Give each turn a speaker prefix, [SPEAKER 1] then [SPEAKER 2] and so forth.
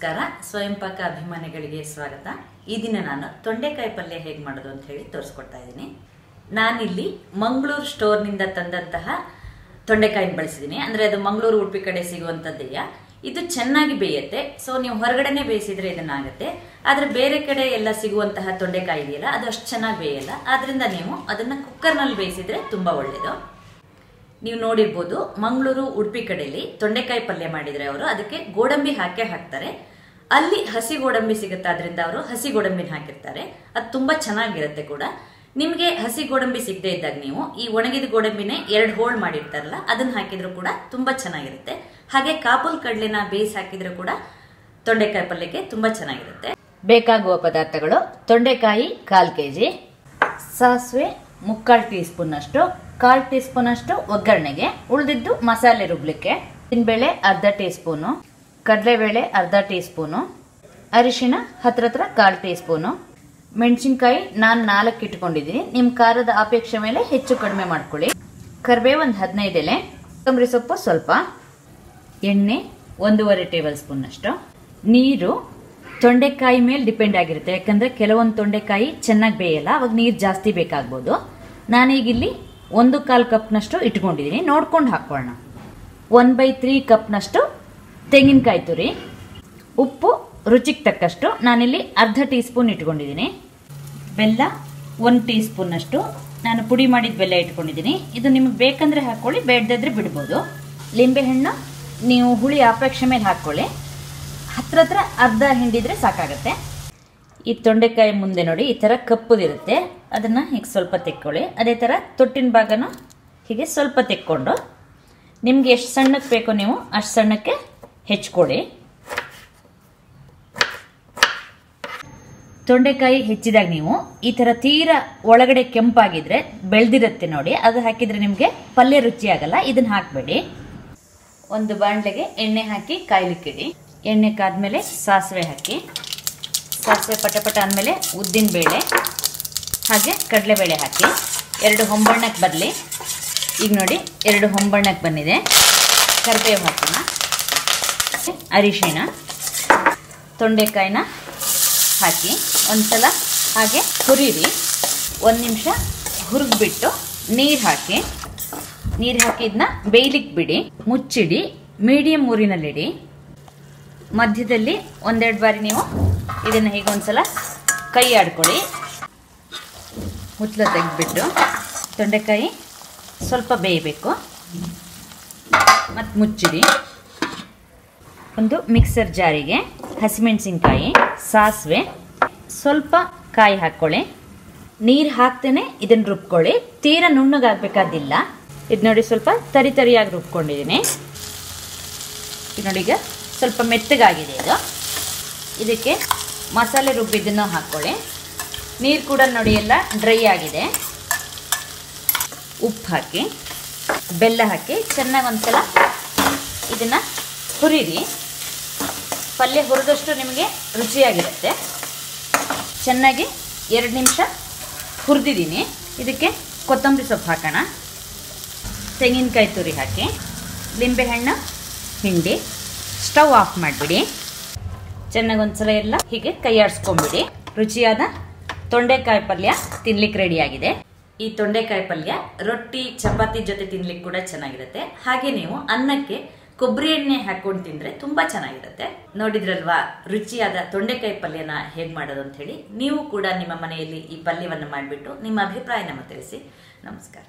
[SPEAKER 1] ನಮಸ್ಕಾರ ಸ್ವಯಂ ಪಾಕ ಅಭಿಮಾನಿಗಳಿಗೆ ಸ್ವಾಗತ। ಈ ದಿನ ನಾನು ತೊಂಡೆಕಾಯಿ ಪಲ್ಯ ಹೇಗೆ ಮಾಡೋದು ಅಂತ ಹೇಳಿ ತೋರಿಸ್ಕೊಡ್ತಾ ಇದ್ದೀನಿ। ನಾನಿಲ್ಲಿ ಮಂಗಳೂರು ಸ್ಟೋರ್ ನಿಂದ ತಂದಂತಹ ತೊಂಡೆಕಾಯಿನ ಬಳಸಿದ್ದೀನಿ। ಅಂದ್ರೆ ಅದು ಮಂಗಳೂರು ಉಡುಪಿ ಕಡೆ ಸಿಗುವಂತದ್ದೆಯ। ಇದು ಚೆನ್ನಾಗಿ ಬೇಯುತ್ತೆ, ಸೊ ನೀವು ಹೊರಗಡೆನೆ ಬೇಯಿಸಿದ್ರೆ ಇದನ್ನಾಗುತ್ತೆ। ಆದ್ರೆ ಬೇರೆ ಕಡೆ ಎಲ್ಲ ಸಿಗುವಂತಹ ತೊಂಡೆಕಾಯಿ ಇದೆಯಲ್ಲ ಅದು ಅಷ್ಟು ಚೆನ್ನಾಗಿ ಬೇಯಲ್ಲ, ಆದ್ರಿಂದ ನೀವು ಅದನ್ನ ಕುಕ್ಕರ್ ನಲ್ಲಿ ಬೇಯಿಸಿದ್ರೆ ತುಂಬಾ ಒಳ್ಳೇದು। ನೀವು ನೋಡಿರಬಹುದು ಮಂಗಳೂರು ಉಡುಪಿ ಕಡೆಯಲ್ಲಿ ತೊಂಡೆಕಾಯಿ ಪಲ್ಯ ಮಾಡಿದ್ರೆ ಅವರು ಅದಕ್ಕೆ ಗೋಡಂಬಿ ಹಾಕ್ತಾರೆ। ಅಲ್ಲಿ ಹಸಿ ಗೋಡಂಬಿ ಸಿಗುತ್ತೆ, ಅದರಿಂದ ಅವರು ಹಸಿ ಗೋಡಂಬಿನ ಹಾಕಿರ್ತಾರೆ, ಅದು ತುಂಬಾ ಚೆನ್ನಾಗಿರುತ್ತೆ ಕೂಡ। ನಿಮಗೆ ಹಸಿ ಗೋಡಂಬಿ ಸಿಗದೆ ಇದ್ದಾಗ ನೀವು ಈ ಒಣಗಿದ ಗೋಡಂಬಿನೇ 2 ಹೋಳು ಮಾಡಿರ್ತಾರಲ್ಲ ಅದನ್ನ ಹಾಕಿದ್ರು ಕೂಡ ತುಂಬಾ ಚೆನ್ನಾಗಿರುತ್ತೆ। ಹಾಗೆ ಕಾಬೂಲ್ ಕಡಲೆನ ಬೇಯಿಸಿ ಹಾಕಿದ್ರು ಕೂಡ ತೊಂಡೆಕಾಯಿ ಪಲ್ಯಕ್ಕೆ ತುಂಬಾ ಚೆನ್ನಾಗಿರುತ್ತೆ। ಬೇಕಾಗುವ ಪದಾರ್ಥಗಳು: ತೊಂಡೆಕಾಯಿ 1/4 ಕೆಜಿ, ಸಾಸಿವೆ 3/4 ಟೀ ಸ್ಪೂನ್ ಅಷ್ಟು, 1/4 ಟೀ ಸ್ಪೂನ್ ಅಷ್ಟು ಒಗ್ಗರಣೆಗೆ, ಉಳಿದಿದ್ದು ಮಸಾಲೆ ರುಬ್ಲಿಕ್ಕೆ, ಉದ್ದಿನಬೇಳೆ 1/2 ಟೀ ಸ್ಪೂನು, ಕಡಲೆಬೇಳೆ 1/2 ಟೀ ಸ್ಪೂನು, ಅರಿಶಿಣ ಹತ್ರ 1/4 ಟೀ ಸ್ಪೂನು, ಮೆಣಸಿನಕಾಯಿ ನಾನು 4 ಇಟ್ಕೊಂಡಿದ್ದೀನಿ, ನಿಮ್ಮ ಖಾರದ ಅಪೇಕ್ಷೆ ಮೇಲೆ ಹೆಚ್ಚು ಕಡಿಮೆ ಮಾಡ್ಕೊಳ್ಳಿ, ಕರಿಬೇವು ಒಂದು 15 ಎಲೆ, ಕೊತ್ತಂಬರಿ ಸೊಪ್ಪು ಸ್ವಲ್ಪ, ಎಣ್ಣೆ 1.5 ಟೇಬಲ್ ಸ್ಪೂನ್ ಅಷ್ಟು, ನೀರು ತೊಂಡೆಕಾಯಿ ಮೇಲೆ ಡಿಪೆಂಡ್ ಆಗಿರುತ್ತೆ, ಯಾಕಂದ್ರೆ ಕೆಲವೊಂದು ತೊಂಡೆಕಾಯಿ ಚೆನ್ನಾಗಿ ಬೇಯಲ್ಲ, ಅವಾಗ ನೀರು ಜಾಸ್ತಿ ಬೇಕಾಗ್ಬೋದು। ನಾನೀಗ ಇಲ್ಲಿ 1/4 ಕಪ್ನಷ್ಟು ಇಟ್ಕೊಂಡಿದ್ದೀನಿ, ನೋಡ್ಕೊಂಡು ಹಾಕೋಣ। 1/3 ಕಪ್ನಷ್ಟು ತೆಂಗಿನಕಾಯಿ ತುರಿ, ಉಪ್ಪು ರುಚಿಗೆ ತಕ್ಕಷ್ಟು, ನಾನಿಲ್ಲಿ 1/2 ಟೀ ಸ್ಪೂನ್ ಇಟ್ಕೊಂಡಿದ್ದೀನಿ, ಬೆಲ್ಲ 1 ಟೀ ಸ್ಪೂನ್ ಅಷ್ಟು ನಾನು ಪುಡಿ ಮಾಡಿದ ಬೆಲ್ಲ ಇಟ್ಕೊಂಡಿದ್ದೀನಿ, ಇದು ನಿಮಗೆ ಬೇಕಂದ್ರೆ ಹಾಕೊಳ್ಳಿ, ಬೇಡದಿದ್ರೆ ಬಿಡ್ಬೋದು। ಲಿಂಬೆಹಣ್ಣು ನೀವು ಹುಳಿ ಅಪೇಕ್ಷೆ ಮೇಲೆ ಹಾಕೊಳ್ಳಿ, ಹತ್ರ ಅರ್ಧ ಹಿಂಡಿದ್ರೆ ಸಾಕಾಗತ್ತೆ। ಈ ತೊಂಡೆಕಾಯಿ ಮುಂದೆ ನೋಡಿ ಈ ತರ ಕಪ್ಪುದಿರುತ್ತೆ, ಅದನ್ನ ಹೀಗೆ ಸ್ವಲ್ಪ ತೆಕ್ಕೊಳ್ಳಿ, ಅದೇ ತರ ತೊಟ್ಟಿನ ಭಾಗನೂ ಹೀಗೆ ಸ್ವಲ್ಪ ತೆಕ್ಕೊಂಡು ನಿಮ್ಗೆ ಎಷ್ಟು ಸಣ್ಣಕ್ಕೆ ಬೇಕೋ ನೀವು ಅಷ್ಟು ಸಣ್ಣಕ್ಕೆ ಹೆಚ್ಚಿಕೊಳ್ಳಿ। ತೊಂಡೆಕಾಯಿ ಹೆಚ್ಚಿದಾಗ ನೀವು ಈ ತರ ತೀರಾ ಒಳಗಡೆ ಕೆಂಪಾಗಿದ್ರೆ ಬೆಳೆದಿರುತ್ತೆ ನೋಡಿ, ಅದು ಹಾಕಿದ್ರೆ ನಿಮ್ಗೆ ಪಲ್ಯ ರುಚಿ ಆಗಲ್ಲ, ಇದನ್ನ ಹಾಕಬೇಡಿ। ಒಂದು ಬಾಣಲೆಗೆ ಎಣ್ಣೆ ಹಾಕಿ ಕಾಯ್ಲಿಕ್ಕಿಡಿ, ಎಣ್ಣೆ ಕಾದ್ಮೇಲೆ ಸಾಸಿವೆ ಹಾಕಿ, ಸಾಸಿವೆ ಪಟ ಅಂದಮೇಲೆ ಉದ್ದಿನ ಬೇಳೆ ಹಾಗೆ ಕಡಲೆಬೇಳೆ ಹಾಕಿ 2 ಹೊಂಬಣ್ಣಕ್ಕೆ ಬರಲಿ। ಈಗ ನೋಡಿ 2 ಹೊಂಬಣ್ಣಕ್ಕೆ ಬಂದಿದೆ, ಕರಿಬೇವು ಹಾಕೋಣ, ಅರಿಶಿಣ, ತೊಂಡೆಕಾಯಿನ ಹಾಕಿ ಒಂದ್ಸಲ ಹಾಗೆ ಹುರಿರಿ, 1 ನಿಮಿಷ ಹುರಿದ್ಬಿಟ್ಟು ನೀರು ಹಾಕಿ, ಇದನ್ನ ಬೇಯ್ಲಿಕ್ಕೆ ಬಿಡಿ, ಮುಚ್ಚಿಡಿ, ಮೀಡಿಯಂ ಊರಿನಲ್ಲಿಡಿ, ಮಧ್ಯದಲ್ಲಿ 1-2 ಬಾರಿ ನೀವು ಇದನ್ನ ಹೀಗೆ ಒಂದ್ಸಲ ಕೈ ಆಡ್ಕೊಳ್ಳಿ, ಮುಚ್ಚಳ ತೆಗೆದ್ಬಿಟ್ಟು ತೊಂಡೆಕಾಯಿ ಸ್ವಲ್ಪ ಬೇಯಬೇಕು, ಮತ್ತು ಮುಚ್ಚಿಡಿ। ಒಂದು ಮಿಕ್ಸರ್ ಜಾರಿಗೆ ಹಸಿಮೆಣಸಿನ್ಕಾಯಿ, ಸಾಸಿವೆ, ಸ್ವಲ್ಪ ಕಾಯಿ ಹಾಕ್ಕೊಳ್ಳಿ, ನೀರು ಹಾಕ್ತೇನೆ ಇದನ್ನ ರುಬ್ಕೊಳ್ಳಿ, ತೀರಾ ನುಣ್ಣಗಾಗಬೇಕಾದಿಲ್ಲ। ಇದು ನೋಡಿ ಸ್ವಲ್ಪ ತರಿಯಾಗಿ ರುಬ್ಕೊಂಡಿದ್ದೀನಿ, ಇದು ನೋಡಿ ಈಗ ಸ್ವಲ್ಪ ಮೆತ್ತಗಾಗಿದೆ ಇದು। ಇದಕ್ಕೆ ಮಸಾಲೆ ರುಬ್ಬಿದ್ದನ್ನು ಹಾಕ್ಕೊಳ್ಳಿ, ನೀರು ಕೂಡ ನೋಡಿ ಎಲ್ಲ ಡ್ರೈ ಆಗಿದೆ, ಉಪ್ಪು ಹಾಕಿ, ಬೆಲ್ಲ ಹಾಕಿ ಚೆನ್ನಾಗಿ ಒಂದ್ಸಲ ಇದನ್ನು ಹುರಿರಿ, ಪಲ್ಯ ಹುರಿದಷ್ಟು ನಿಮಗೆ ರುಚಿಯಾಗಿರುತ್ತೆ। ಚೆನ್ನಾಗಿ 2 ನಿಮಿಷ ಹುರಿದಿದ್ದೀನಿ, ಇದಕ್ಕೆ ಕೊತ್ತಂಬರಿ ಸೊಪ್ಪು ಹಾಕೋಣ, ತೆಂಗಿನಕಾಯಿ ತುರಿ ಹಾಕಿ, ಲಿಂಬೆಹಣ್ಣು ಹಿಂಡಿ, ಸ್ಟವ್ ಆಫ್ ಮಾಡಿಬಿಡಿ, ಚೆನ್ನಾಗಿ ಒಂದ್ಸಲ ಎಲ್ಲ ಹೀಗೆ ಕೈ ಆಡಿಸ್ಕೊಂಡ್ಬಿಡಿ, ರುಚಿಯಾದ ತೊಂಡೆಕಾಯಿ ಪಲ್ಯ ತಿನ್ಲಿಕ್ಕೆ ರೆಡಿ ಆಗಿದೆ। ಈ ತೊಂಡೆಕಾಯಿ ಪಲ್ಯ ರೊಟ್ಟಿ ಚಪಾತಿ ಜೊತೆ ತಿನ್ಲಿಕ್ಕೆ ಕೂಡ ಚೆನ್ನಾಗಿರುತ್ತೆ, ಹಾಗೆ ನೀವು ಅನ್ನಕ್ಕೆ ಕೊಬ್ಬರಿ ಎಣ್ಣೆ ಹಾಕೊಂಡು ತಿಂದ್ರೆ ತುಂಬಾ ಚೆನ್ನಾಗಿರುತ್ತೆ। ನೋಡಿದ್ರಲ್ವಾ ರುಚಿಯಾದ ತೊಂಡೆಕಾಯಿ ಪಲ್ಯನ ಹೇಗೆ ಮಾಡೋದು ಅಂತ ಹೇಳಿ। ನೀವು ಕೂಡ ನಿಮ್ಮ ಮನೆಯಲ್ಲಿ ಈ ಪಲ್ಯವನ್ನು ಮಾಡಿಬಿಟ್ಟು ನಿಮ್ಮ ಅಭಿಪ್ರಾಯ ನಮಗೆ ತಿಳಿಸಿ। ನಮಸ್ಕಾರ।